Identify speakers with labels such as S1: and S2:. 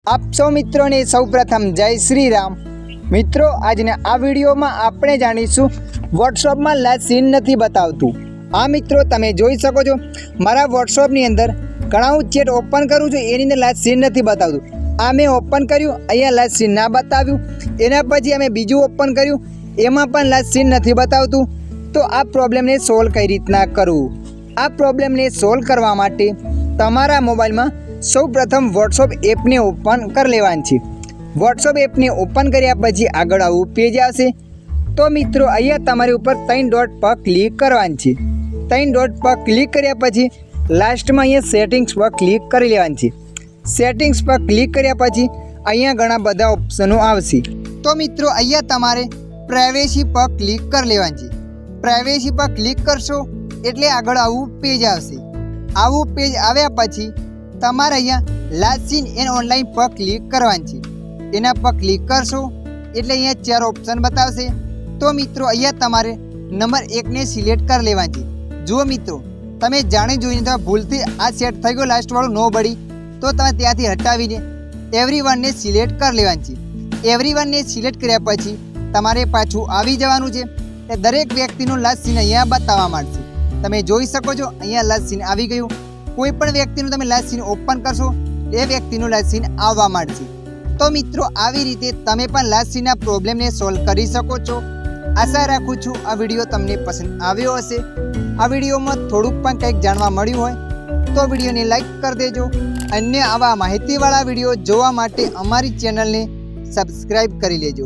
S1: आप सौ मित्रों ने सौ प्रथम जय श्री राम। मित्रों આજને આ વિડીયોમાં આપણે જાણીશું વોટ્સએપમાં લાઈવ સીન નથી બતાવતું। આ મિત્રો તમે જોઈ શકો છો મારા વોટ્સએપની અંદર ઘણા હું ચેટ ઓપન કરું છું એની અંદર લાઈવ સીન નથી બતાવતું। આ મેં ઓપન કર્યું અહીંયા લાઈવ સીન ના બતાવ્યું, એના પછી અમે બીજું ઓપન કર્યું એમાં પણ લાઈવ સીન નથી બતાવતું। તો આ પ્રોબ્લેમને સોલ્વ કઈ રીતના કરવું? આ પ્રોબ્લેમને સોલ્વ કરવા માટે તમારા મોબાઈલમાં સૌ પ્રથમ વોટ્સએપ એપને ઓપન કરી લેવાની છે। વોટ્સએપ એપને ઓપન કર્યા પછી આગળ આવું પેજ આવશે। તો મિત્રો અહીંયા તમારી ઉપર 3 ડોટ પર ક્લિક કરવાની છે। 3 ડોટ પર ક્લિક કર્યા પછી લાસ્ટમાં અહીંયા સેટિંગ્સ પર ક્લિક કરી લેવાની છે। સેટિંગ્સ પર ક્લિક કર્યા પછી અહીંયા ઘણા બધા ઓપ્શનો આવશે। તો મિત્રો અહીંયા તમારે પ્રાઇવેસી પર ક્લિક કરી લેવાની છે। પ્રાઇવેસી પર ક્લિક કરશો એટલે આગળ આવું પેજ આવશે। આવું પેજ આવ્યા પછી તમારે અહીંયા લાસ્ટ સીન એન્ડ ઓનલાઈન પર ક્લિક કરવાની છે। એના પર ક્લિક કરશો એટલે અહીંયા 4 ઓપ્શન બતાવશે। તો મિત્રો અહીંયા તમારે નંબર 1ને સિલેક્ટ કરી લેવાની છે। જુઓ મિત્રો તમે જાણી જોઈને તમે ભૂલથી આ સેટ થઈ ગયો લાસ્ટવાળું નો બળી તો તમે ત્યાંથી હટાવીને એવરીવનને સિલેક્ટ કરી લેવાની છે। એવરીવનને સિલેક્ટ કર્યા પછી તમારે પાછું આવી જવાનું છે। એ દરેક વ્યક્તિનું લાસ્ટ સીન અહીંયા બતાવવા માંડશે। તમે જોઈ શકો છો અહીંયા લાસ્ટ સીન આવી ગયું। કોઈ પણ વ્યક્તિનું તમે લાસ્ટ સીન ઓપન કરશો એ વ્યક્તિનું લાસ્ટ સીન આવવા માંડશે। તો મિત્રો આવી રીતે તમે પણ લાસ્ટ સીનના પ્રોબ્લેમને સોલ્વ કરી શકો છો। આશા રાખું છું આ વિડીયો તમને પસંદ આવ્યો હશે। આ વિડીયોમાં થોડુંક પણ કંઈક જાણવા મળ્યું હોય તો વિડીયોને લાઈક કરી દેજો। અન્ય આવા માહિતીવાળા વિડીયો જોવા માટે અમારી ચેનલને સબસ્ક્રાઈબ કરી લેજો।